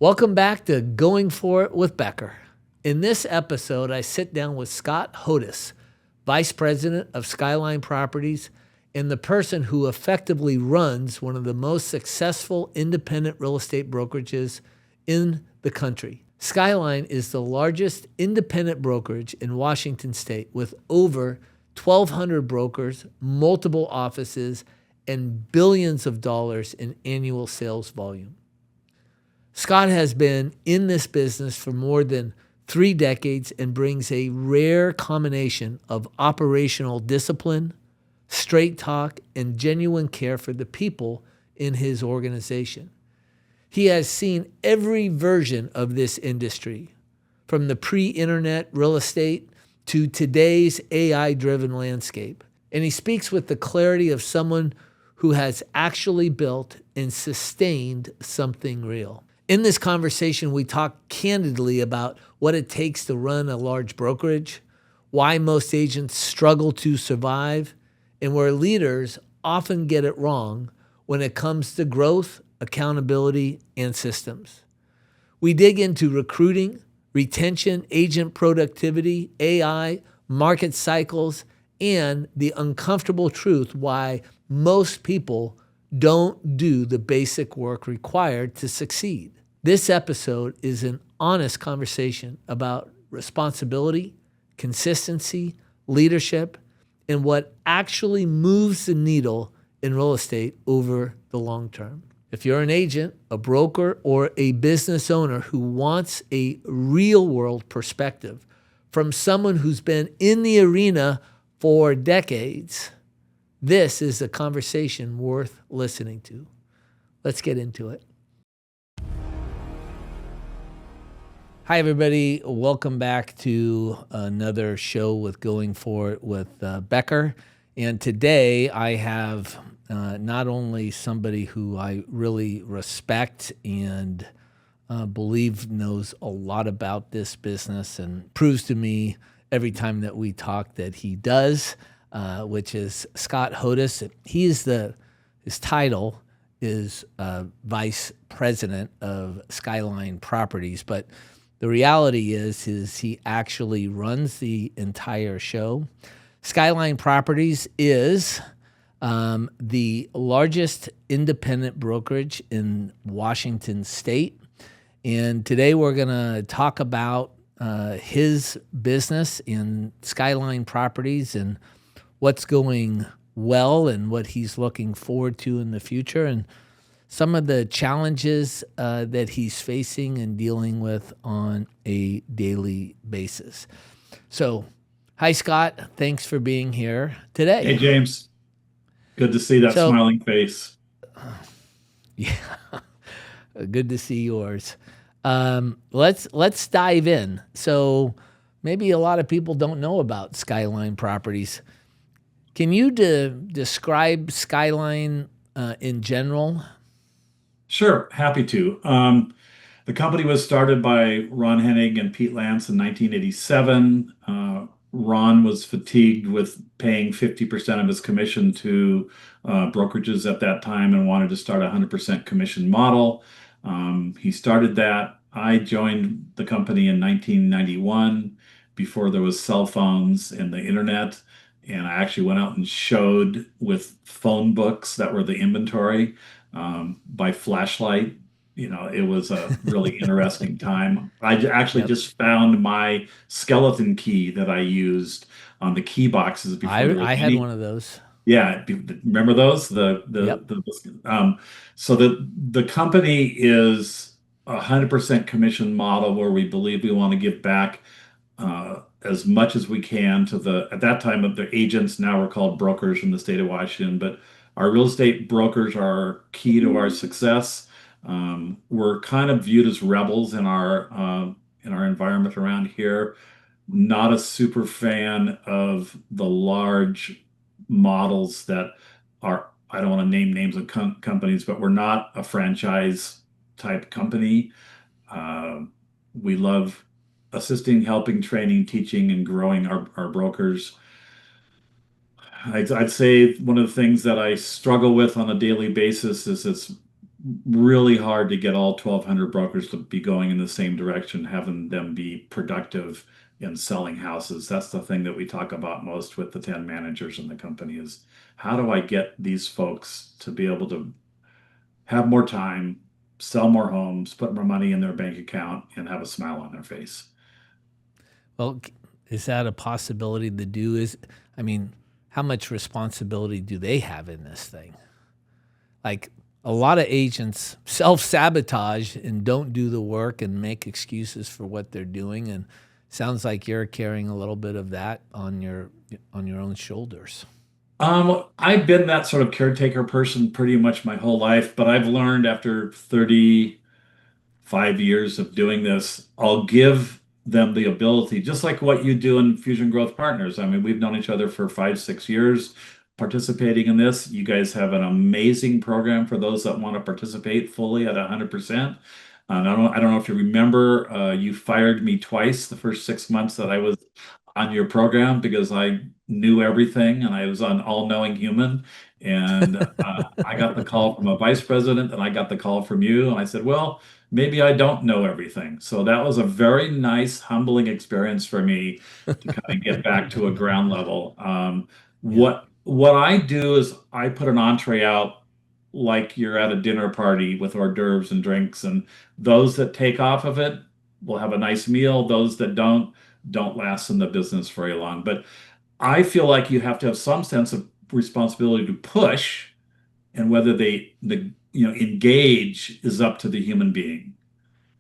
Welcome back to Going For It with Becker. In this episode, I sit down with Scott Hodis, Vice President of Skyline Properties and the person who effectively runs one of the most successful independent real estate brokerages in the country. Skyline is the largest independent brokerage in Washington State with over 1,200 brokers, multiple offices, and billions of dollars in annual sales volume. Scott has been in this business for more than 3 decades and brings a rare combination of operational discipline, straight talk, and genuine care for the people in his organization. He has seen every version of this industry, from the pre-internet real estate to today's AI-driven landscape. And he speaks with the clarity of someone who has actually built and sustained something real. In this conversation, we talk candidly about what it takes to run a large brokerage, why most agents struggle to survive, and where leaders often get it wrong when it comes to growth, accountability, and systems. We dig into recruiting, retention, agent productivity, AI, market cycles, and the uncomfortable truth why most people don't do the basic work required to succeed. This episode is an honest conversation about responsibility, consistency, leadership, and what actually moves the needle in real estate over the long term. If you're an agent, a broker, or a business owner who wants a real-world perspective from someone who's been in the arena for decades, this is a conversation worth listening to. Let's get into it. Hi, everybody. Welcome back to another show with Going For It with Becker. And today I have not only somebody who I really respect and believe knows a lot about this business and proves to me every time that we talk that he does, which is Scott Hodis. His title is Vice President of Skyline Properties, but the reality is he actually runs the entire show. Skyline Properties is the largest independent brokerage in Washington State. And today we're going to talk about his business in Skyline Properties and what's going well and what he's looking forward to in the future, and some of the challenges that he's facing and dealing with on a daily basis. So, hi, Scott. Thanks for being here today. Hey, James. Good to see that smiling face. Yeah, good to see yours. Let's dive in. So, maybe a lot of people don't know about Skyline Properties. Can you describe Skyline in general? Sure, happy to. The company was started by Ron Hennig and Pete Lance in 1987. Ron was fatigued with paying 50% of his commission to brokerages at that time and wanted to start a 100% commission model. He started that. I joined the company in 1991 before there was cell phones and the internet. And I actually went out and showed with phone books that were the inventory by flashlight. It was a really interesting time. I actually just found my skeleton key that I used on the key boxes before. I had one of those. Yeah, remember those? So the company is a 100% commission model where we believe we want to give back as much as we can to at that time of the agents. Now we're called brokers from the state of Washington, but our real estate brokers are key to our success. We're kind of viewed as rebels in our environment around here. Not a super fan of the large models that are, I don't want to name names of companies, but we're not a franchise type company. We love assisting, helping, training, teaching, and growing our brokers. I'd say one of the things that I struggle with on a daily basis is it's really hard to get all 1,200 brokers to be going in the same direction, having them be productive in selling houses. That's the thing that we talk about most with the 10 managers in the company is how do I get these folks to be able to have more time, sell more homes, put more money in their bank account, and have a smile on their face. Well, is that a possibility to do? I mean, how much responsibility do they have in this thing? Like a lot of agents self sabotage and don't do the work and make excuses for what they're doing. And sounds like you're carrying a little bit of that on your own shoulders. I've been that sort of caretaker person pretty much my whole life, but I've learned after 35 years of doing this, I'll give them the ability, just like what you do in Fusion Growth Partners. I mean, we've known each other for 5, 6 years participating in this. You guys have an amazing program for those that want to participate fully at 100%. I don't know if you remember, you fired me twice the first 6 months that I was on your program because I knew everything and I was an all-knowing human. And I got the call from a vice president and I got the call from you. And I said, well, maybe I don't know everything. So that was a very nice, humbling experience for me to kind of get back to a ground level. Yeah. What I do is I put an entree out like you're at a dinner party with hors d'oeuvres and drinks, and those that take off of it will have a nice meal. Those that don't last in the business very long. But I feel like you have to have some sense of responsibility to push, and whether engage is up to the human being.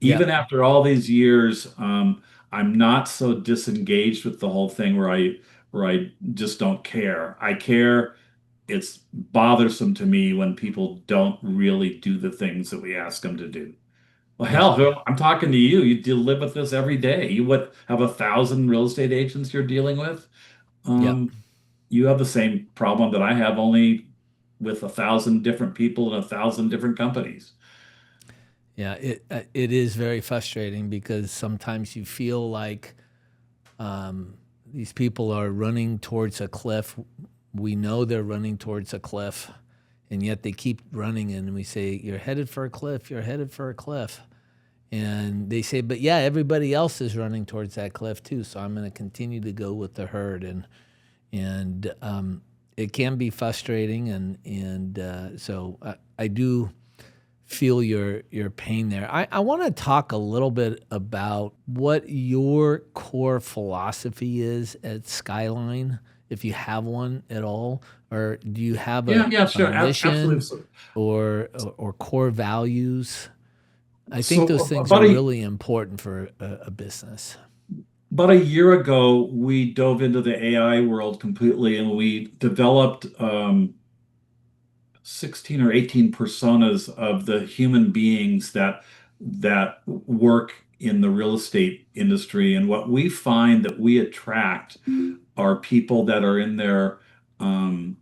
Yeah. Even after all these years, I'm not so disengaged with the whole thing where I just don't care. I care. It's bothersome to me when people don't really do the things that we ask them to do. Well, Yeah. hell, Bill, I'm talking to you. You live with this every day. You what have 1,000 real estate agents you're dealing with? Yeah. Um, you have the same problem that I have, only with 1,000 different people and 1,000 different companies. Yeah. It is very frustrating because sometimes you feel like these people are running towards a cliff. We know they're running towards a cliff, and yet they keep running. And we say, "You're headed for a cliff. You're headed for a cliff." And they say, "But yeah, everybody else is running towards that cliff too. So I'm going to continue to go with the herd." And it can be frustrating, and I do feel your pain there. I want to talk a little bit about what your core philosophy is at Skyline, if you have one at all, or do you have Yeah, yeah, a sure, absolutely. mission or core values? I think those So things are really important for a business. about a year ago, we dove into the AI world completely, and we developed 16 or 18 personas of the human beings that work in the real estate industry. And what we find that we attract are people that are in their um,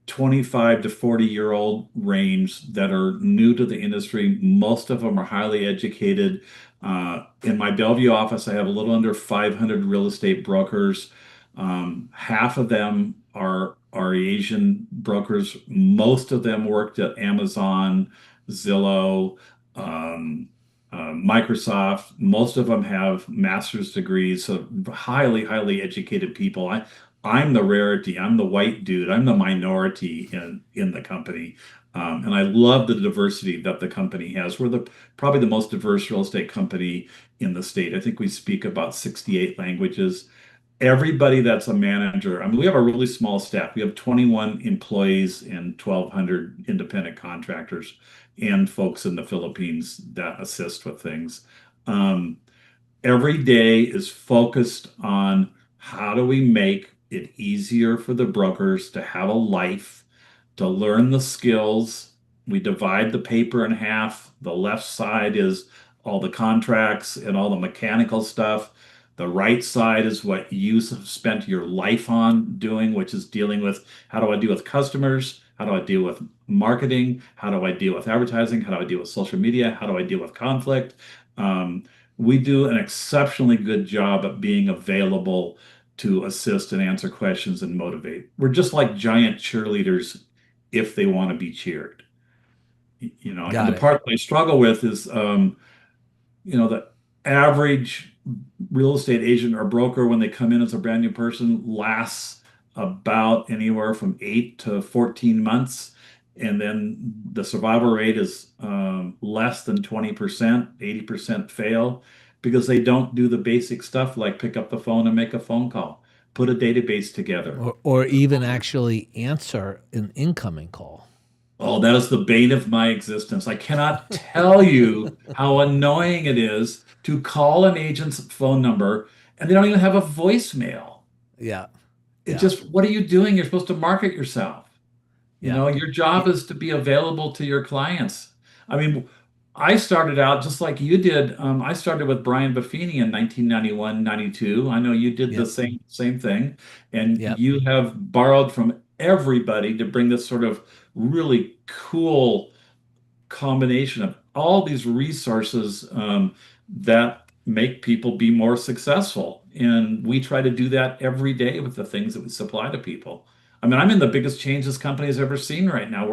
25 to 40-year-old range that are new to the industry. Most of them are highly educated. In my Bellevue office, I have a little under 500 real estate brokers. Half of them are Asian brokers. Most of them worked at Amazon, Zillow, um, Microsoft. Most of them have master's degrees, so highly, highly educated people. I'm the rarity. I'm the white dude. I'm the minority in the company. And I love the diversity that the company has. We're probably the most diverse real estate company in the state. I think we speak about 68 languages. Everybody that's a manager, I mean, we have a really small staff. We have 21 employees and 1,200 independent contractors and folks in the Philippines that assist with things. Um, every day is focused on how do we make it easier for the brokers to have a life, to learn the skills. We divide the paper in half. The left side is all the contracts and all the mechanical stuff. The right side is what you have spent your life on doing, which is dealing with how do I deal with customers? How do I deal with marketing? How do I deal with advertising? How do I deal with social media? How do I deal with conflict? Um, we do an exceptionally good job at being available to assist and answer questions and motivate. We're just like giant cheerleaders if they want to be cheered. And Got the it. part that I struggle with is, the average real estate agent or broker, when they come in as a brand new person, lasts about anywhere from 8 to 14 months. And then the survival rate is less than 20%, 80% fail because they don't do the basic stuff like pick up the phone and make a phone call, put a database together. Or even actually answer an incoming call. Oh, that is the bane of my existence. I cannot tell you how annoying it is to call an agent's phone number and they don't even have a voicemail. Yeah. It Yeah. just, what are you doing? You're supposed to market yourself. Yeah. Your job is to be available to your clients. I mean, I started out just like you did. I started with Brian Buffini in 1991, 92. I know you did the Yep. same thing, and Yep. you have borrowed from everybody to bring this sort of really cool combination of all these resources that make people be more successful. And we try to do that every day with the things that we supply to people. I mean, I'm in the biggest change this company has ever seen right now.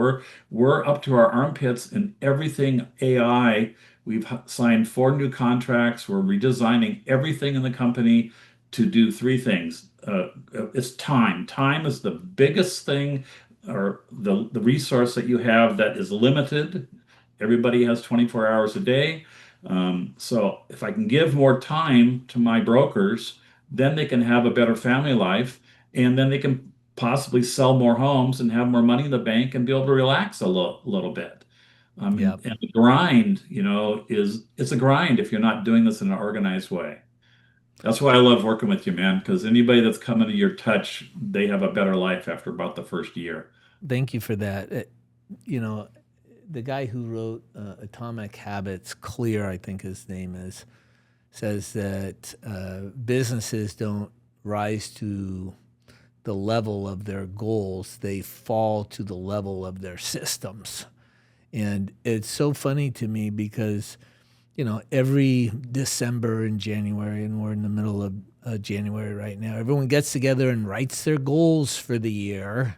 We're up to our armpits in everything AI. We've signed 4 new contracts. We're redesigning everything in the company to do 3 things. It's time. Time is the biggest thing, or the resource that you have that is limited. Everybody has 24 hours a day. So if I can give more time to my brokers, then they can have a better family life, and then they can possibly sell more homes and have more money in the bank and be able to relax a little bit. Yep. And the grind, it's a grind if you're not doing this in an organized way. That's why I love working with you, man, because anybody that's come into your touch, they have a better life after about the first year. Thank you for that. You know, the guy who wrote Atomic Habits, Clear, I think his name is, says that businesses don't rise to the level of their goals, they fall to the level of their systems. And it's so funny to me because, every December and January, and we're in the middle of January right now, everyone gets together and writes their goals for the year,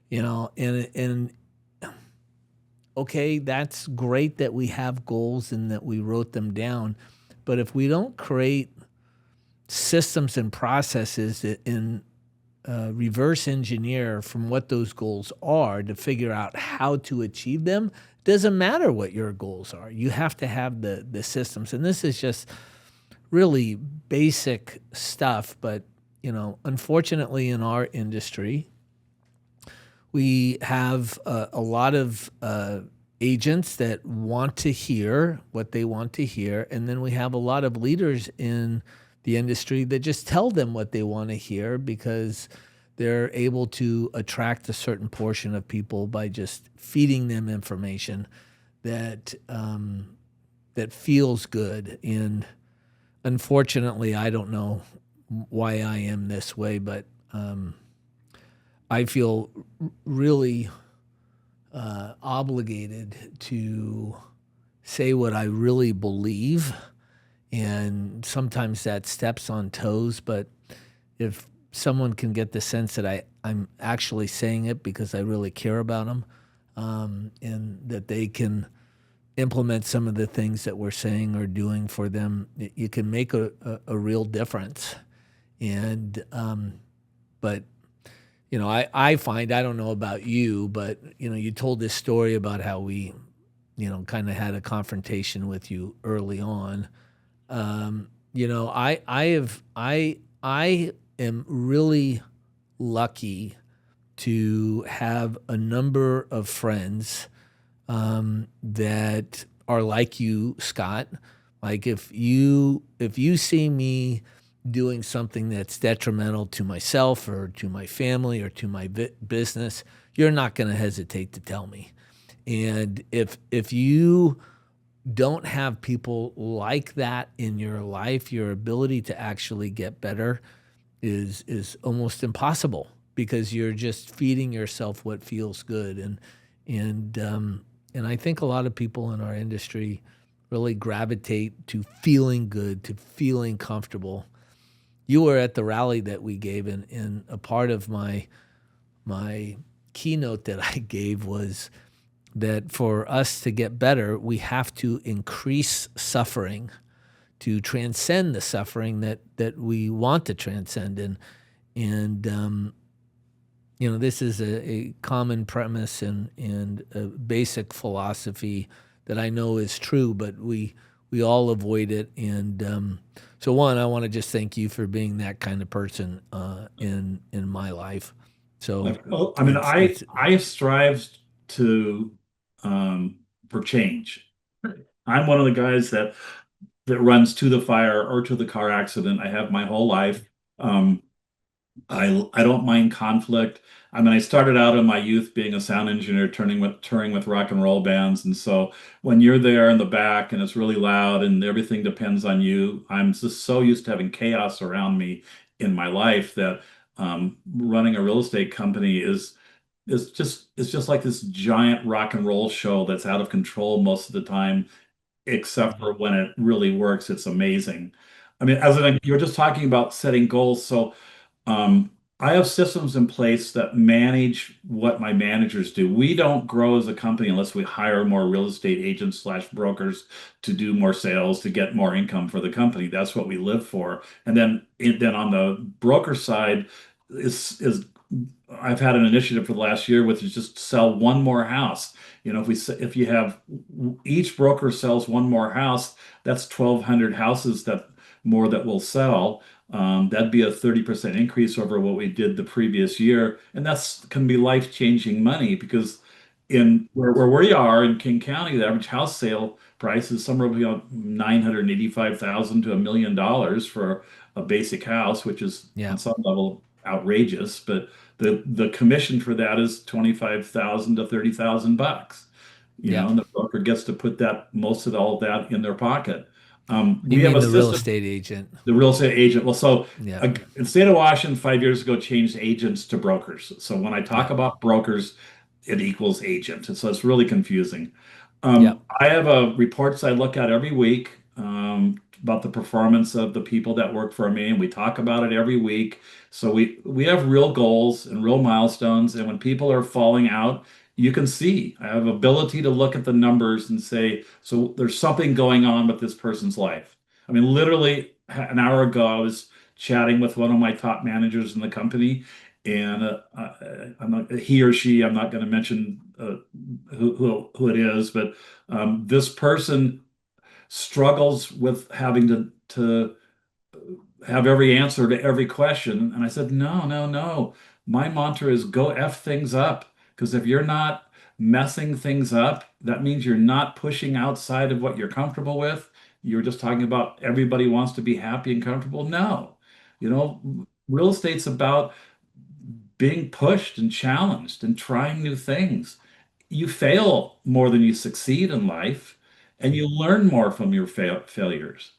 and okay, that's great that we have goals and that we wrote them down. But if we don't create systems and processes that in reverse engineer from what those goals are to figure out how to achieve them, doesn't matter what your goals are. You have to have the systems. And this is just really basic stuff. But, unfortunately in our industry, we have a lot of agents that want to hear what they want to hear. And then we have a lot of leaders in the industry that just tell them what they want to hear because they're able to attract a certain portion of people by just feeding them information that that feels good. And unfortunately, I don't know why I am this way, but I feel really obligated to say what I really believe. And sometimes that steps on toes, but if someone can get the sense that I'm actually saying it because I really care about them, and that they can implement some of the things that we're saying or doing for them, you can make a real difference. And, but, I find, I don't know about you, but, you told this story about how we, kind of had a confrontation with you early on. I am really lucky to have a number of friends that are like you, Scott. Like if you see me doing something that's detrimental to myself or to my family or to my business, you're not going to hesitate to tell me. And if you don't have people like that in your life, your ability to actually get better is almost impossible because you're just feeding yourself what feels good. And I think a lot of people in our industry really gravitate to feeling good, to feeling comfortable. You were at the rally that we gave, and a part of my keynote that I gave was that for us to get better, we have to increase suffering to transcend the suffering that we want to transcend. And this is a common premise and a basic philosophy that I know is true, but we all avoid it. And so, one, I want to just thank you for being that kind of person in my life. So, I mean, it's I strive to for change. I'm one of the guys that runs to the fire or to the car accident. I have my whole life. Um, I don't mind conflict. I mean, I started out in my youth being a sound engineer, touring with rock and roll bands, and so when you're there in the back and it's really loud and everything depends on you, I'm just so used to having chaos around me in my life that running a real estate company is just it's just like this giant rock and roll show that's out of control most of the time, except for when it really works. It's amazing. I mean, you were just talking about setting goals, so. Um, I have systems in place that manage what my managers do. We don't grow as a company unless we hire more real estate agents slash brokers to do more sales to get more income for the company. That's what we live for. And then on the broker side is I've had an initiative for the last year, which is just sell one more house. If you have each broker sells one more house, that's 1,200 houses that will sell. That'd be a 30% increase over what we did the previous year. And that's can be life-changing money because in where we are in King County, the average house sale price is somewhere between 985,000 to $1 million for a basic house, which is yeah, on some level outrageous. But the commission for that is 25,000 to 30,000 bucks. yeah. And the broker gets to put that most of all of that in their pocket. You We have mean a the real system. estate agent? The real estate agent. Well, so Yeah, the state of Washington 5 years ago changed agents to brokers. So when I talk yeah, about brokers, it equals agent. And so it's really confusing. yeah, I have reports I look at every week about the performance of the people that work for me, and we talk about it every week. So we have real goals and real milestones, and when people are falling out, you can see. I have ability to look at the numbers and say, so there's something going on with this person's life. I mean, literally an hour ago, I was chatting with one of my top managers in the company, and he or she, I'm not going to mention who it is, but this person struggles with having to have every answer to every question. And I said, no, no, no. My mantra is go F things up. Because if you're not messing things up, that means you're not pushing outside of what you're comfortable with. You're just talking about everybody wants to be happy and comfortable. No, real estate's about being pushed and challenged and trying new things. You fail more than you succeed in life, and you learn more from your failures.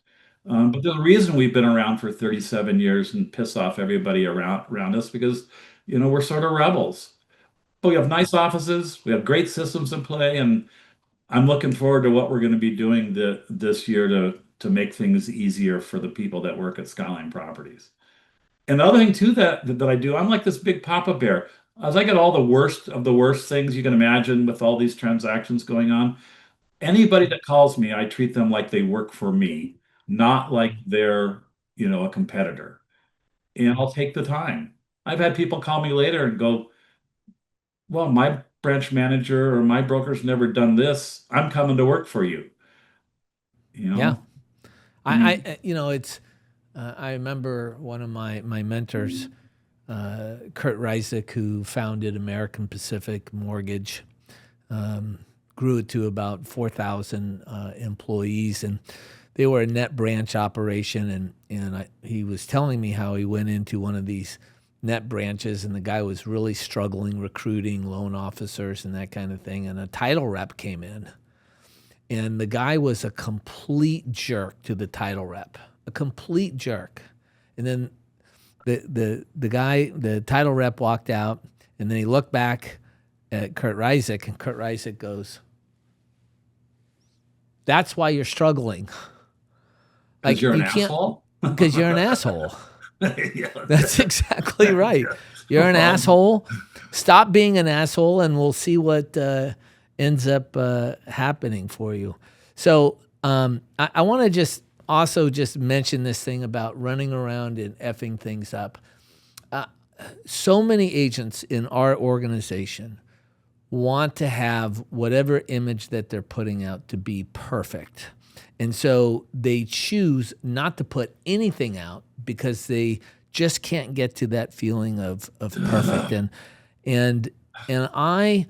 But there's a reason we've been around for 37 years and piss off everybody around us because, we're sort of rebels. But we have nice offices, we have great systems in play, and I'm looking forward to what we're going to be doing this year to make things easier for the people that work at Skyline Properties. And the other thing too that I do, I'm like this big Papa Bear. As I get all the worst of the worst things you can imagine with all these transactions going on, anybody that calls me, I treat them like they work for me, not like they're, a competitor. And I'll take the time. I've had people call me later and go, well, my branch manager or my broker's never done this. I'm coming to work for you. You yeah. know, I mean, It's. I remember one of my mentors, Kurt Reisig, who founded American Pacific Mortgage, grew it to about 4,000 employees, and they were a net branch operation. And he was telling me how he went into one of these net branches, and the guy was really struggling recruiting loan officers and that kind of thing. And a title rep came in, and the guy was a complete jerk to the title rep, a complete jerk. And then the title rep walked out, and then he looked back at Kurt Reisig, and Kurt Reisig goes, "That's why you're struggling. because Like you're an you can't, asshole. because you're an asshole." Yeah. That's exactly right. You're an asshole. Stop being an asshole, and we'll see what. ends up happening for you. So I want to just also just mention this thing about running around and effing things up. So many agents in our organization want to have whatever image that they're putting out to be perfect. And so they choose not to put anything out because they just can't get to that feeling of perfect. And I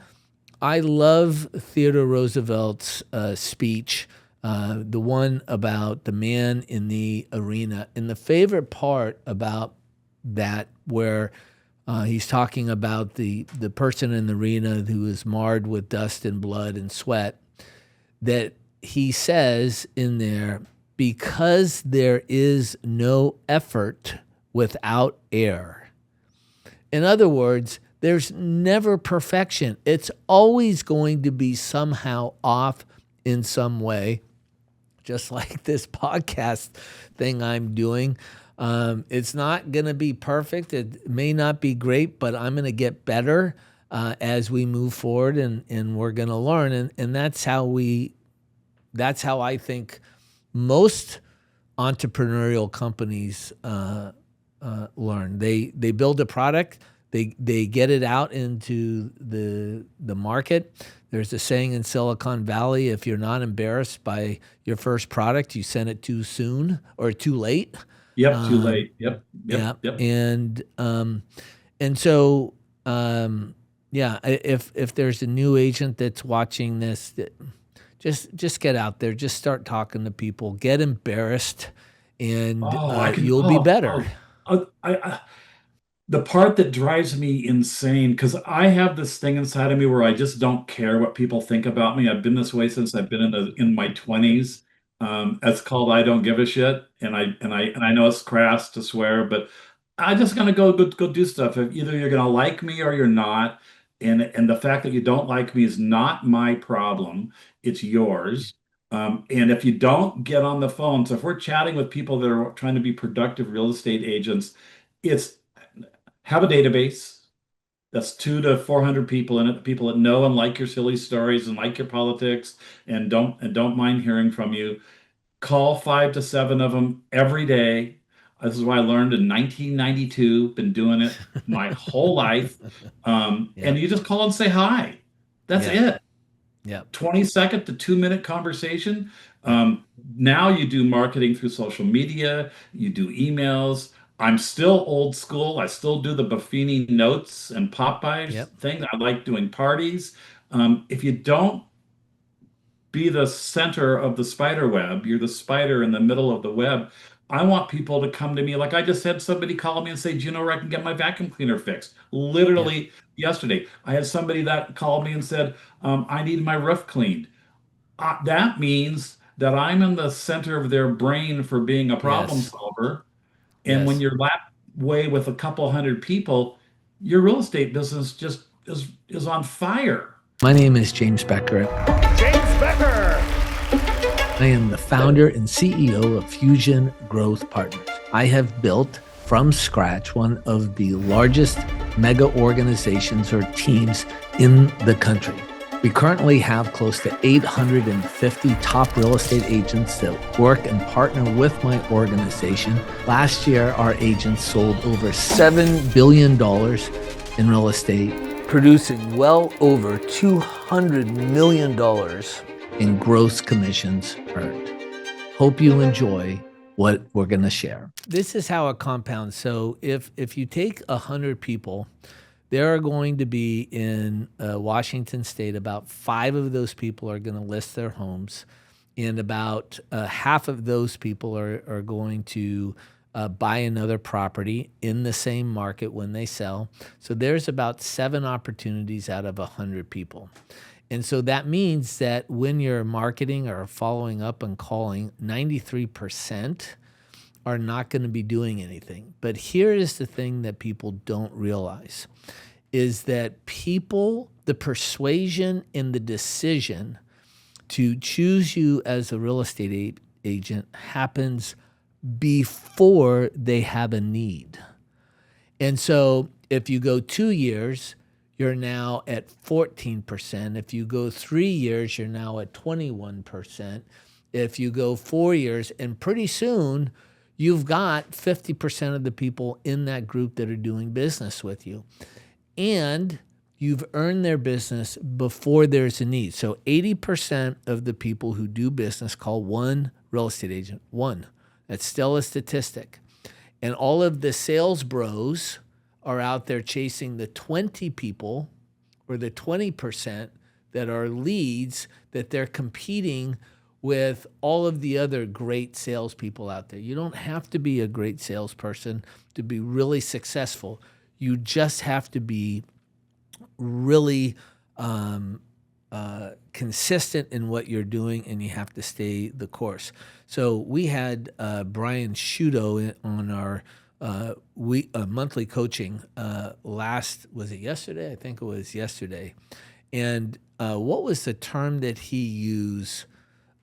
love Theodore Roosevelt's speech, the one about the man in the arena. And the favorite part about that, where he's talking about the person in the arena who is marred with dust and blood and sweat, that he says in there, because there is no effort without error. In other words, there's never perfection. It's always going to be somehow off in some way, just like this podcast thing I'm doing. It's not going to be perfect. It may not be great, but I'm going to get better as we move forward, and we're going to learn. And that's how I think most entrepreneurial companies learn. They build a product. They get it out into the market. There's a saying in Silicon Valley: if you're not embarrassed by your first product, you sent it too soon or too late. Yep, too late. Yeah, Yep. and so yeah, if there's a new agent that's watching this, just get out there, just start talking to people, get embarrassed, and you'll be better. The part that drives me insane, because I have this thing inside of me where I just don't care what people think about me. I've been this way since I've been in my 20s. It's called I don't give a shit, and I know it's crass to swear, but I just gonna go do stuff. If either you're gonna like me or you're not, and the fact that you don't like me is not my problem. It's yours. And if you don't get on the phone, so if we're chatting with people that are trying to be productive real estate agents, it's have a database that's 200 to 400 people in it, people that know and like your silly stories and like your politics and don't mind hearing from you. Call 5 to 7 of them every day. This is what I learned in 1992. Been doing it my whole life. And you just call and say hi. That's it. Yeah. 20-second to 2-minute conversation. Now you do marketing through social media, you do emails. I'm still old school. I still do the Buffini notes and Popeyes thing. I like doing parties. If you don't be the center of the spider web, you're the spider in the middle of the web. I want people to come to me. Like I just had somebody call me and say, do you know where I can get my vacuum cleaner fixed? Literally yesterday, I had somebody that called me and said, I need my roof cleaned. That means that I'm in the center of their brain for being a problem solver. And when you're that way with a couple hundred people, your real estate business just is on fire. My name is James Becker. James Becker. I am the founder and CEO of Fusion Growth Partners. I have built from scratch one of the largest mega organizations or teams in the country. We currently have close to 850 top real estate agents that work and partner with my organization. Last year, our agents sold over $7 billion in real estate, producing well over $200 million in gross commissions earned. Hope you enjoy what we're going to share. This is how it compounds. So if you take 100 people, there are going to be in Washington State, about 5 of those people are going to list their homes, and about half of those people are going to buy another property in the same market when they sell. So there's about 7 opportunities out of 100 people. And so that means that when you're marketing or following up and calling, 93% are not going to be doing anything. But here is the thing that people don't realize, is that the persuasion and the decision to choose you as a real estate agent happens before they have a need. And so if you go 2 years, you're now at 14%. If you go 3 years, you're now at 21%. If you go 4 years, and pretty soon you've got 50% of the people in that group that are doing business with you. And you've earned their business before there's a need. So 80% of the people who do business call one real estate agent. One. That's still a statistic. And all of the sales bros are out there chasing the 20 people or the 20% that are leads that they're competing with all of the other great salespeople out there. You don't have to be a great salesperson to be really successful. You just have to be really consistent in what you're doing, and you have to stay the course. So we had Brian Shudo on our monthly coaching was it yesterday? I think it was yesterday. And what was the term that he used?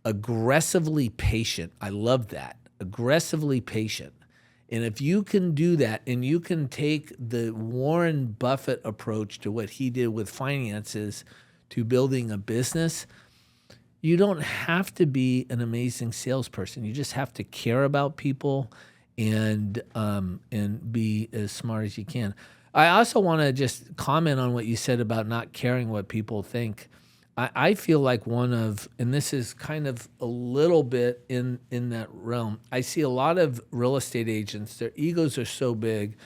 Aggressively patient. I love that. Aggressively patient. And if you can do that, and you can take the Warren Buffett approach to what he did with finances to building a business, you don't have to be an amazing salesperson. You just have to care about people and be as smart as you can. I also want to just comment on what you said about not caring what people think. I feel like and this is kind of a little bit in that realm. I see a lot of real estate agents, their egos are so big.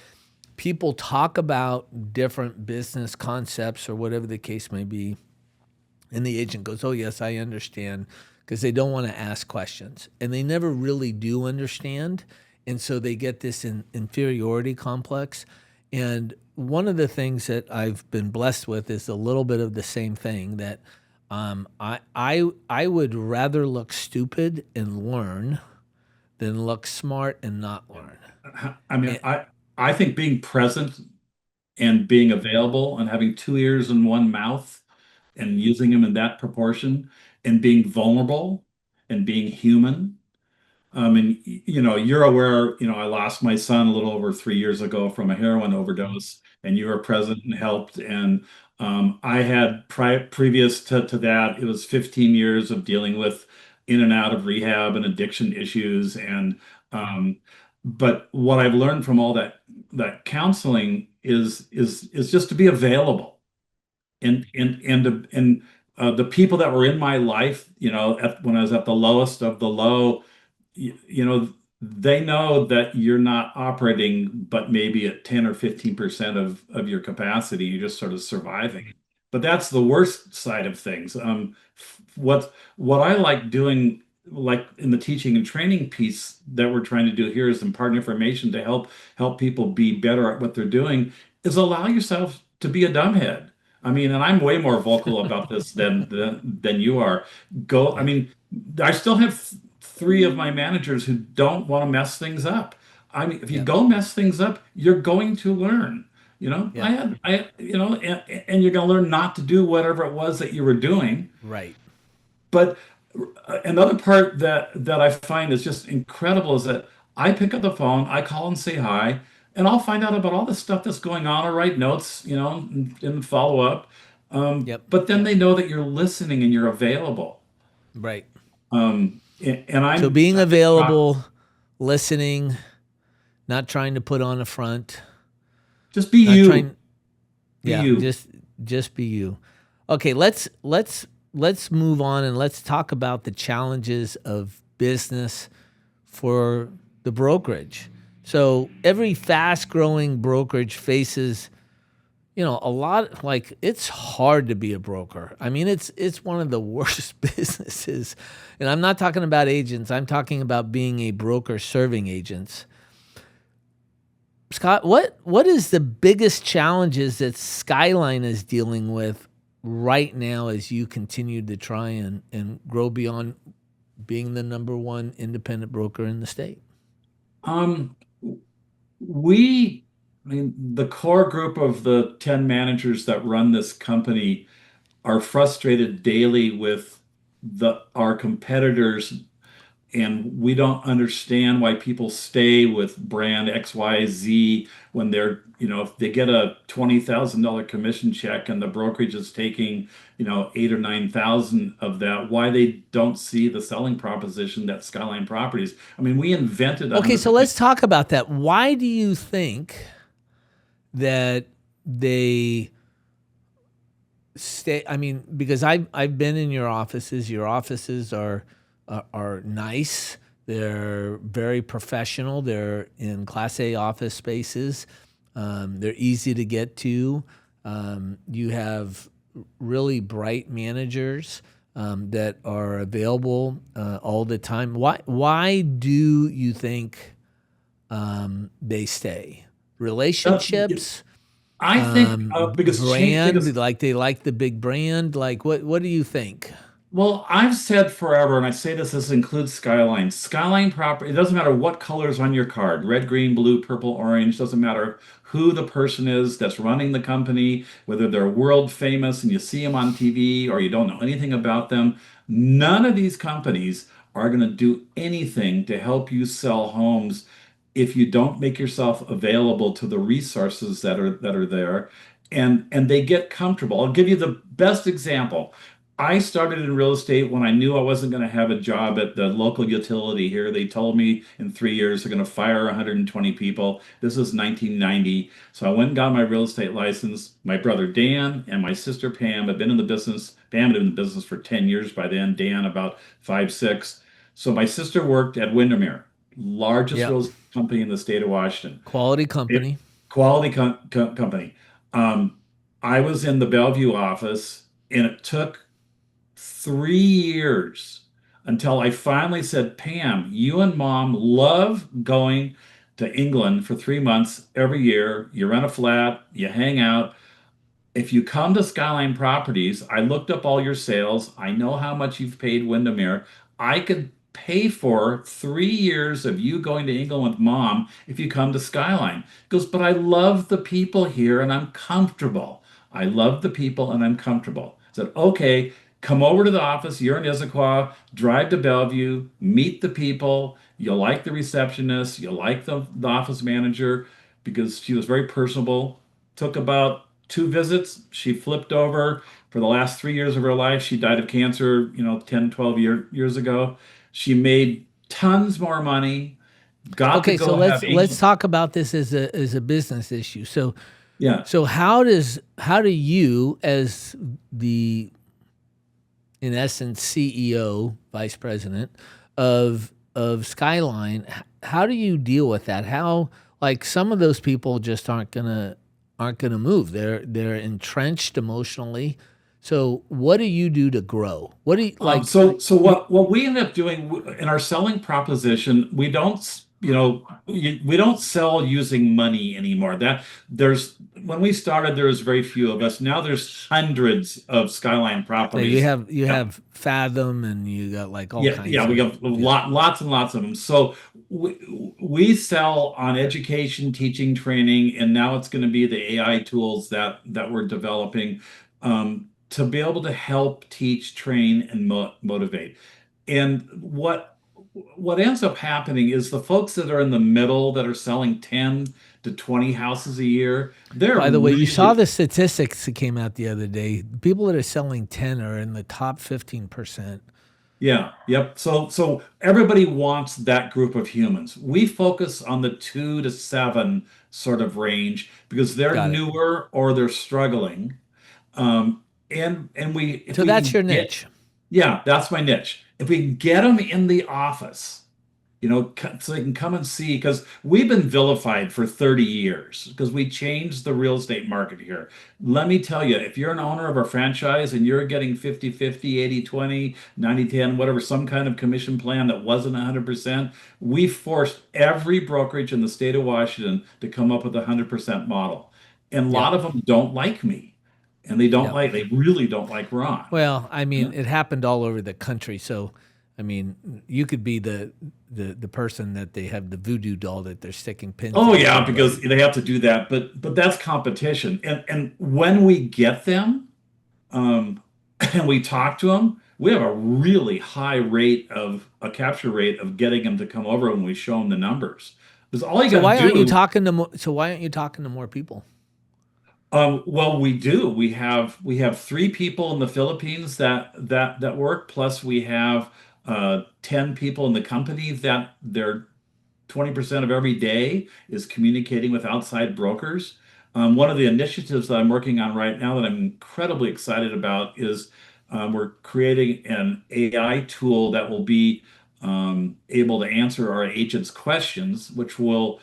People talk about different business concepts or whatever the case may be. And the agent goes, oh, yes, I understand, because they don't want to ask questions. And they never really do understand. And so they get this inferiority complex. And one of the things that I've been blessed with is a little bit of the same thing, that I would rather look stupid and learn than look smart and not learn. I mean, I think being present and being available and having two ears and one mouth and using them in that proportion and being vulnerable and being human. And you're aware, I lost my son a little over 3 years ago from a heroin overdose, and you were present and helped. And I had previous to that, it was 15 years of dealing with in and out of rehab and addiction issues. And but what I've learned from all that counseling is just to be available, and the people that were in my life, when I was at the lowest of the low, they know that you're not operating, but maybe at 10 or 15% of your capacity. You're just sort of surviving. But that's the worst side of things. What I like doing, like in the teaching and training piece that we're trying to do here, is impart information to help people be better at what they're doing, is allow yourself to be a dumbhead. I mean, and I'm way more vocal about this than you are. I mean, I still have three of my managers who don't want to mess things up. I mean, if you go mess things up, you're going to learn. And you're going to learn not to do whatever it was that you were doing. Right. But another part that I find is just incredible is that I pick up the phone, I call and say hi, and I'll find out about all the stuff that's going on. I write notes, and follow up. But then they know that you're listening and you're available. Right. So being available, listening, not trying to put on a front. Just be you. Just be you. Okay, let's move on and let's talk about the challenges of business for the brokerage. So every fast-growing brokerage faces, a lot, like, it's hard to be a broker. I mean, it's one of the worst businesses. And I'm not talking about agents. I'm talking about being a broker serving agents. Scott, what is the biggest challenges that Skyline is dealing with right now as you continue to try and grow beyond being the number one independent broker in the state? The core group of the 10 managers that run this company are frustrated daily with our competitors And we don't understand why people stay with brand XYZ when if they get a $20,000 commission check and the brokerage is taking, 8 or 9,000 of that, why they don't see the selling proposition that Skyline Properties. I mean, we invented Okay, so 100%. let's talk about that. Why do you think that they stay? I mean, because I've been in your offices. Your offices are nice. They're very professional. They're in Class A office spaces. They're easy to get to. You have really bright managers that are available all the time. Why do you think they stay? Relationships, I think because brand, like they like the big brand. Like what do you think? well, I've said forever, and I say this includes Skyline. Skyline property, it doesn't matter what color is on your card, red, green, blue, purple, orange, doesn't matter who the person is that's running the company, whether they're world famous and you see them on TV or you don't know anything about them. None of these companies are going to do anything to help you sell homes if you don't make yourself available to the resources that are there, and they get comfortable. I'll give you the best example. I started in real estate when I knew I wasn't going to have a job at the local utility here. They told me in 3 years they're going to fire 120 people. This is 1990. So I went and got my real estate license. My brother Dan and my sister Pam had been in the business. Pam had been in the business for 10 years by then, Dan about 5, 6. So my sister worked at Windermere, largest Yep. real estate company in the state of Washington. Quality company. Quality company. Um, I was in the Bellevue office, and it took 3 years until I finally said, Pam, you and mom love going to England for 3 months every year. You rent a flat, you hang out. If you come to Skyline Properties, I looked up all your sales. I know how much you've paid Windermere. I could pay for 3 years of you going to England with mom if you come to Skyline. He goes, but I love the people here and I'm comfortable. I love the people and I'm comfortable. I said, okay, come over to the office. You're in Issaquah, drive to Bellevue, meet the people. You'll like the receptionist. You'll like the office manager because she was very personable. Took about 2 visits. She flipped over. For the last 3 years of her life, she died of cancer, 10, 12 years ago. She made tons more money, got to Okay, so go have let's talk about this as a business issue. So yeah. so how do you, as the, in essence, CEO, vice president of Skyline, how do you deal with that? How, like, some of those people just aren't gonna move. They're entrenched emotionally. So what do you do to grow? What do you like? So what we end up doing in our selling proposition, we don't, we don't sell using money anymore. That there's when we started, there was very few of us. Now there's hundreds of Skyline So properties. you have Fathom, and you got like all kinds. Yeah, we have lots and lots of them. So we sell on education, teaching, training, and now it's going to be the AI tools that we're developing to be able to help teach, train, and motivate. And what ends up happening is the folks that are in the middle that are selling 10 to 20 houses a year, they're By the way, you really- saw the statistics that came out the other day. People that are selling 10 are in the top 15%. Yeah, yep. So everybody wants that group of humans. We focus on the 2 to 7 sort of range because they're Got it. newer or they're struggling. And we if So we that's can your get- niche. Yeah, that's my niche. If we can get them in the office, so they can come and see, because we've been vilified for 30 years because we changed the real estate market here. Let me tell you, if you're an owner of a franchise and you're getting 50-50, 80-20, 90-10, whatever, some kind of commission plan that wasn't 100%, we forced every brokerage in the state of Washington to come up with a 100% model. And a lot of them don't like me. And they really don't like Ron. Well, I mean, it happened all over the country. So, I mean, you could be the person that they have the voodoo doll that they're sticking pins. Oh in. yeah, because they have to do that, but that's competition. And when we get them, and we talk to them, we have a really high rate of a capture rate of getting them to come over when we show them the numbers. Because all you So got why to aren't you do, talking to so why aren't you talking to more people? well, we do. We have three people in the Philippines that work. Plus, we have 10 people in the company that they're 20% of every day is communicating with outside brokers. One of the initiatives that I'm working on right now that I'm incredibly excited about is we're creating an AI tool that will be able to answer our agents' questions, which will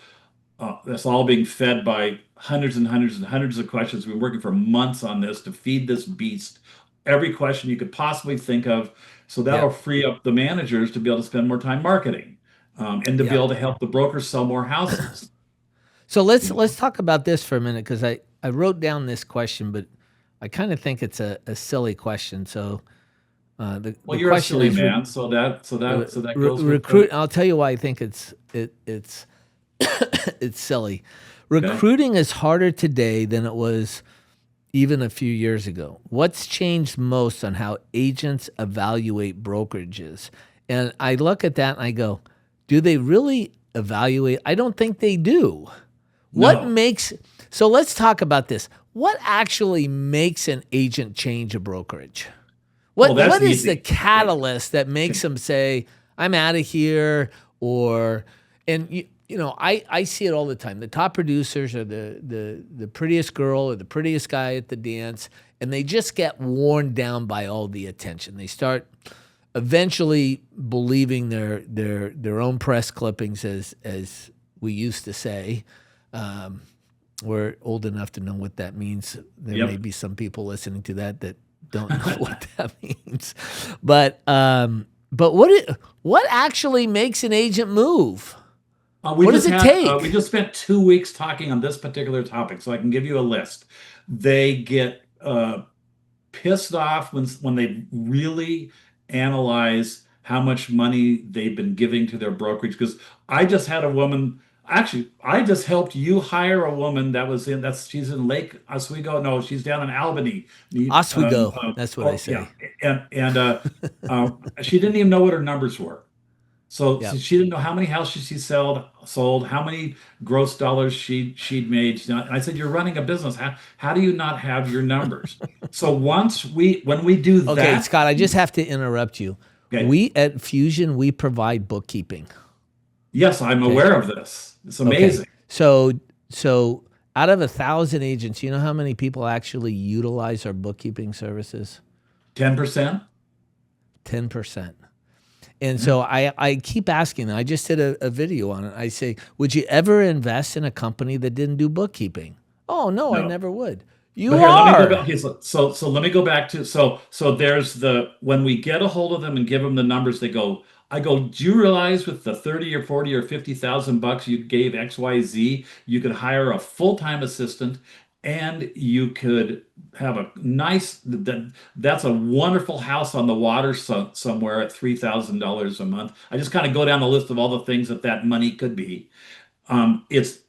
that's all being fed by hundreds and hundreds and hundreds of questions. We've been working for months on this to feed this beast every question you could possibly think of. So that'll Yep. free up the managers to be able to spend more time marketing, and to be Yep. able to help the brokers sell more houses. So You let's know? talk about this for a minute because I wrote down this question, but I kind of think it's a silly question. So Well, the you're a question silly is man, so that goes with the recruit. I'll tell you why I think it's it's silly. okay. Recruiting is harder today than it was even a few years ago. What's changed most on how agents evaluate brokerages? And I look at that and I go, do they really evaluate? I don't think they do. What No. makes so let's talk about this. What actually makes an agent change a brokerage? Well, What that's is the easy. Okay. catalyst that makes Okay. them say, I'm out of here? Or and you know, I see it all the time. The top producers are the prettiest girl or the prettiest guy at the dance, and they just get worn down by all the attention. They start eventually believing their own press clippings, as we used to say. Um, we're old enough to know what that means. There may Yep. be some people listening to that don't know what that means. But what actually makes an agent move? What does it We take? just spent 2 weeks talking on this particular topic, so I can give you a list. They get pissed off when they really analyze how much money they've been giving to their brokerage. Because I just had a woman, actually, I just helped you hire a woman she's in Lake Oswego. No, she's down in Albany. Oswego. That's what I Oh yeah, say. she didn't even know what her numbers were. So Yep. she didn't know how many houses she sold, how many gross dollars she'd made. And I said, "You're running a business. How do you not have your numbers?" So when we do Okay, that, Scott, I just have to interrupt you. okay, We at Fusion, we provide bookkeeping. yes, I'm Okay. aware of this. It's Okay. amazing. So out of 1,000 agents, you know how many people actually utilize our bookkeeping services? 10%. 10%. And Yeah. so I keep asking, I just did a video on it. I say, would you ever invest in a company that didn't do bookkeeping? Oh, no, I No. never would. But You here, let me go back. are. Okay, so let me go back to there's the when we get a hold of them and give them the numbers, I go, do you realize with the 30 or 40 or 50,000 bucks you gave XYZ, you could hire a full-time assistant and you could have a that's a wonderful house on the water somewhere at $3,000 a month. I just kind of go down the list of all the things that money could be. It's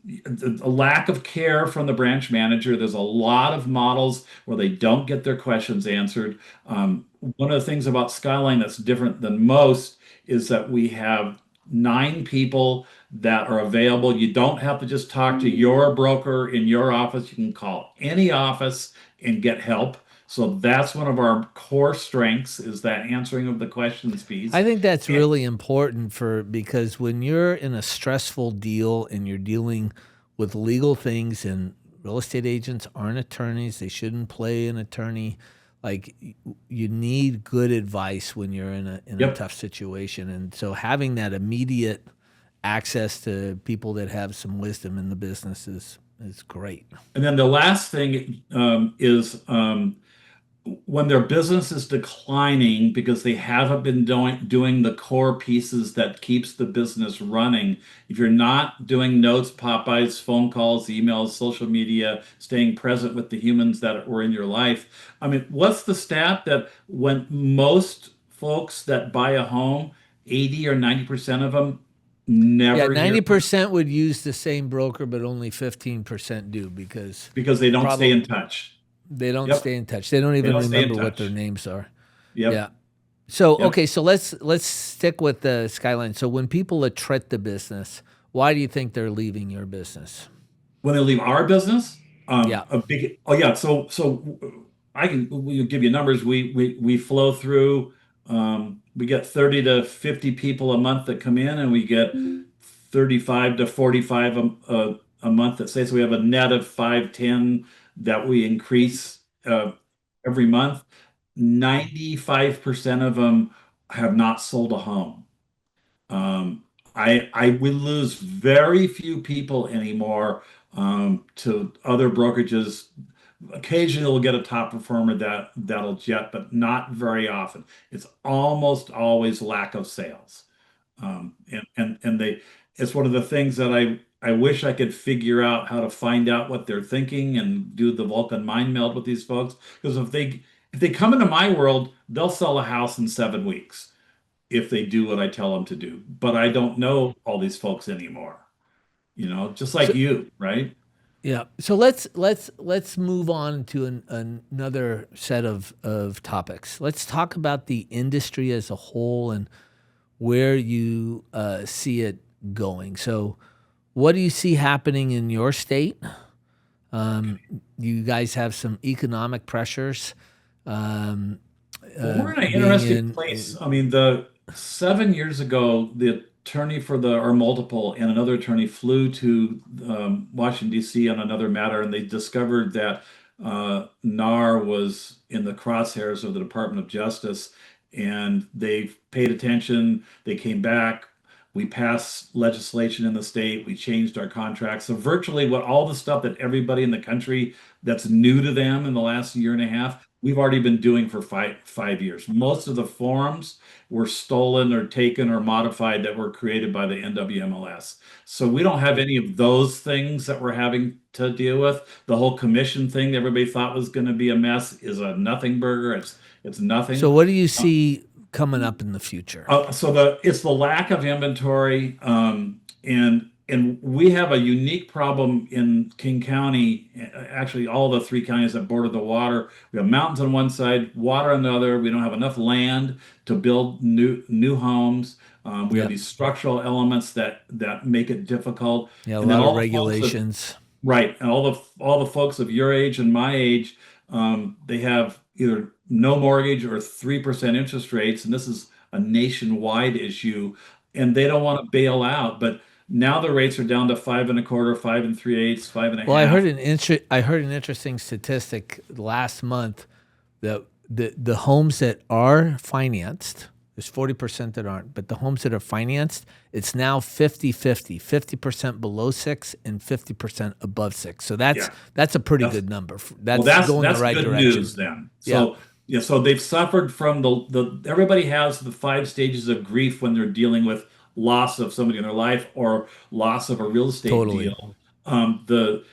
a lack of care from the branch manager. There's a lot of models where they don't get their questions answered. One of the things about Skyline that's different than most is that we have 9 people that are available. You don't have to just talk to your broker in your office. You can call any office and get help. So that's one of our core strengths is that answering of the questions piece. I think that's And, really important because when you're in a stressful deal and you're dealing with legal things, and real estate agents aren't attorneys, they shouldn't play an attorney. Like you need good advice when you're in a yep. tough situation. And so having that immediate access to people that have some wisdom in the business is great. And then the last thing is when their business is declining because they haven't been doing the core pieces that keeps the business running. If you're not doing notes, pop-bys, phone calls, emails, social media, staying present with the humans that were in your life. I mean, what's the stat that when most folks that buy a home, 80 or 90% of them Yeah, never hear from 90% would use the same broker, but only 15% do because because they don't stay in probably touch. they don't Yep. stay in touch. They don't They even don't stay in remember what their touch. names are. Yep. Yeah. So Yep. okay, so let's stick with the Skyline. So when people attrit the business, why do you think they're leaving your business? When they leave our business, Yeah. a big, oh yeah, so I can we'll give you numbers. We flow through. We get 30 to 50 people a month that come in, and we get 35 to 45 a month that say. So we have a net of 5, 10 that we increase every month. 95% of them have not sold a home. Um, I we lose very few people anymore to other brokerages. Occasionally, we'll get a top performer that'll jet, but not very often. It's almost always lack of sales. And they it's one of the things that I wish I could figure out how to find out what they're thinking and do the Vulcan mind meld with these folks. Because if they come into my world, they'll sell a house in 7 weeks if they do what I tell them to do. But I don't know all these folks anymore, just like So you, right? yeah. So let's move on to another set of topics. Let's talk about the industry as a whole and where you see it going. So, what do you see happening in your state? Um, you guys have some economic pressures. Um, Well, we're in an being interesting in place. I mean, the 7 years ago, the attorney for the our multiple and another attorney flew to Washington D.C. on another matter, and they discovered that NAR was in the crosshairs of the Department of Justice, and they paid attention. They came back. We passed legislation in the state. We changed our contracts. So virtually, what all the stuff that everybody in the country that's new to them in the last year and a half, we've already been doing for five years. Most of the forms were stolen or taken or modified that were created by the NWMLS. So we don't have any of those things that we're having to deal with. The whole commission thing that everybody thought was going to be a mess is a nothing burger. It's so nothing. what do you see coming up in the future? So it's the lack of inventory, and we have a unique problem in King County. Actually, all the three counties that border the water. We have mountains on one side, water on the other. We don't have enough land to build new homes. We have Yep. these structural elements that make it difficult, Yeah, a and then lot of all the folks that regulations. right, and all the folks of your age and my age, they have either no mortgage or 3% interest rates, and this is a nationwide issue, and they don't want to bail out. But now the rates are down to 5.25, 5 3/8, five and a Well, half. I heard an interesting statistic last month that the homes that are financed, there's 40% that aren't, but the homes that are financed, it's now 50-50, 50% below 6 and 50% above 6. So Yeah, that's a pretty that's good number. Well, That's that's going the that's right good direction. news then. Yeah, So yeah, so they've suffered from the everybody has the 5 stages of grief when they're dealing with loss of somebody in their life or loss of a real estate totally. deal. The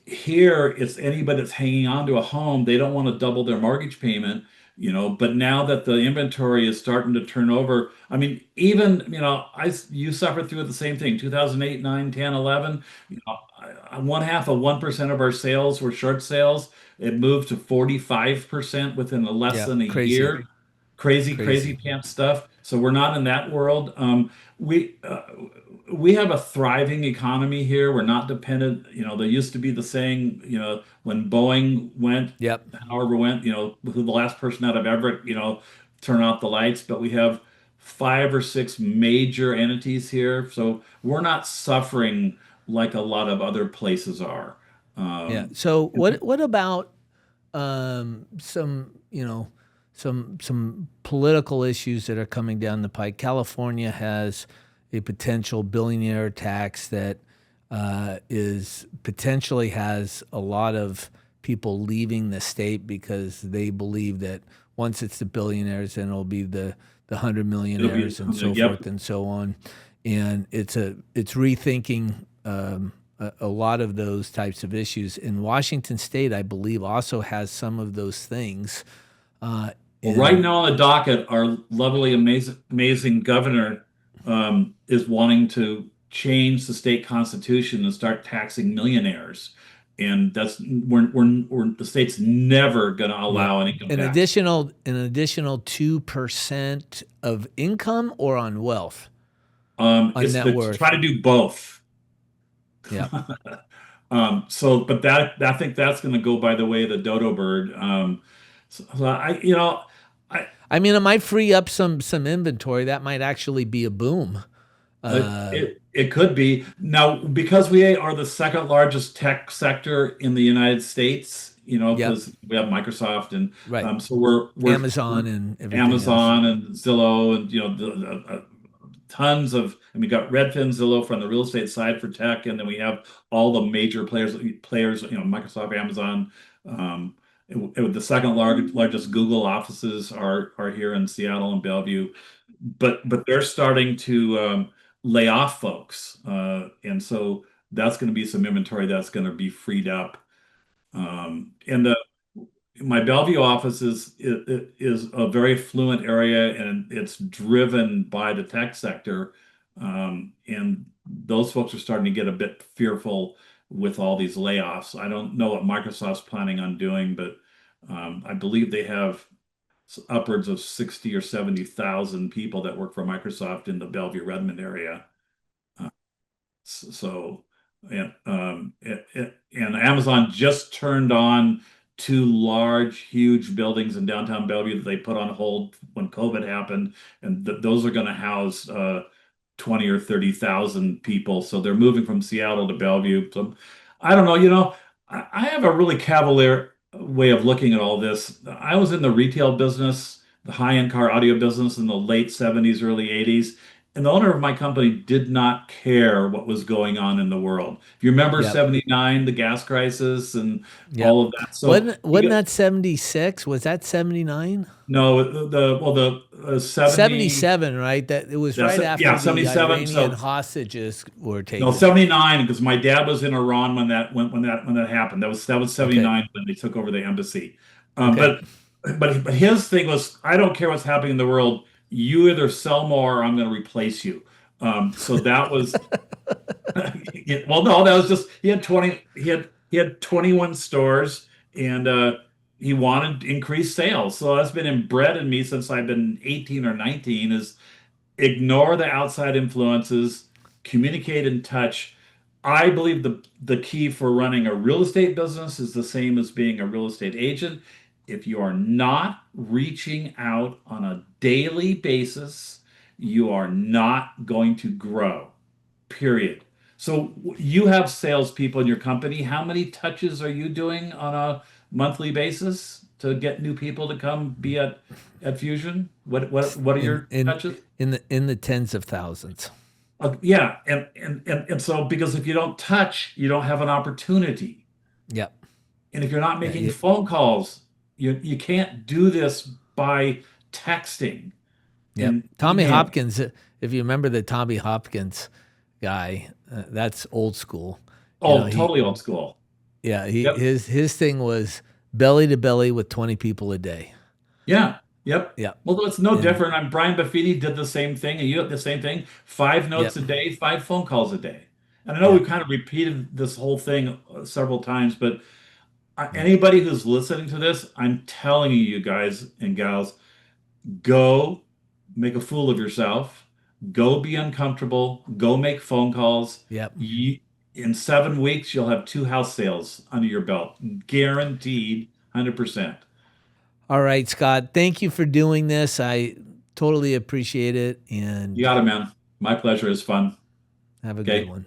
Here it's anybody that's hanging on to a home, they don't want to double their mortgage payment, but now that the inventory is starting to turn over, I mean, even, you suffered through the same thing, 2008, 9, 10, 11. One half of 1% of our sales were short sales. It moved to 45% within less Yeah, than a crazy, year. Crazy, crazy crazy. pants stuff. So we're not in that world. We uh, we have a thriving economy here. We're not dependent. There used to be the saying, when Boeing went, Yep. however went, who the last person out of Everett, turn off the lights. But we have 5 or 6 major entities here, so we're not suffering like a lot of other places are. Yeah. Um, So what about some some political issues that are coming down the pike? California has a potential billionaire tax that is potentially has a lot of people leaving the state because they believe that once it's the billionaires, then it'll be the hundred it'll be, millionaires and so yep. forth and so on. And it's rethinking a lot of those types of issues. In Washington State, I believe, also has some of those things. Uh, Well, right in now on the docket, our lovely, amazing governor is wanting to change the state constitution and start taxing millionaires. and the state's never going to Yeah. allow an income An tax. additional 2% of income or on wealth? On It's net to worth. try to do both. Yeah. But I think that's going to go by the way of the dodo bird. So I I mean, it might free up some inventory. That might actually be a boom. it could be now because we are the second largest tech sector in the United States. Yep. Because we have Microsoft and Right. so we're Amazon and everything else. Amazon and Zillow and tons of, and we got Redfin, Zillow from the real estate side for tech, and then we have all the major players, Microsoft, Amazon. The second largest Google offices are here in Seattle and Bellevue, but they're starting to lay off folks, and so that's going to be some inventory that's going to be freed up. And my Bellevue office is a very affluent area, and it's driven by the tech sector. And those folks are starting to get a bit fearful with all these layoffs. I don't know what Microsoft's planning on doing, but I believe they have upwards of 60 or 70,000 people that work for Microsoft in the Bellevue Redmond area. So, and Amazon just turned on two large, huge buildings in downtown Bellevue that they put on hold when COVID happened, and those are going to house 20 or 30,000 people. So they're moving from Seattle to Bellevue. So I don't know. I have a really cavalier way of looking at all this. I was in the retail business, the high-end car audio business in the late 70s, early 80s. And the owner of my company did not care what was going on in the world. If you remember Yep. 79, the gas crisis and Yep. all of that. So Wasn't that 76? Was that 79? no, the 70, 77, right? That it was right after yeah, the 77. Iranian So hostages were no, taken. 79, because my dad was in Iran when that happened. That was Okay. 79 when they took over the embassy. Okay. But his thing was, I don't care what's happening in the world. You either sell more or I'm going to replace you. So that was well, no, that was just he had 21 stores, and he wanted increased sales. So that's been inbred in me since I've been 18 or 19 is ignore the outside influences, communicate and touch. I believe the key for running a real estate business is the same as being a real estate agent. If you are not reaching out on a daily basis, you are not going to grow, period. So you have salespeople in your company. How many touches are you doing on a monthly basis to get new people to come be at Fusion? What are In your touches? in the tens of thousands. Yeah, and so because if you don't touch, you don't have an opportunity. Yep. And if you're not Yeah, making phone calls, you can't do this by texting yep. and Tommy emailing. Hopkins, if you remember the Tommy Hopkins guy, that's old school. Oh, totally old school. Yeah, Yep. his thing was belly to belly with 20 people a day. Yeah. Yep. Yep. Well, it's no And different. I'm Brian Buffini did the same thing, and you have the same thing. 5 notes yep. a day, 5 phone calls a day. And I know we Yep. kind of repeated this whole thing several times, but anybody who's listening to this, I'm telling you, you guys and gals, go make a fool of yourself. Go be uncomfortable. Go make phone calls. Yep. In 7 weeks, you'll have 2 house sales under your belt, guaranteed, 100%. All right, Scott. Thank you for doing this. I totally appreciate it You and got it, man. My pleasure. Is fun. have a good Okay. one.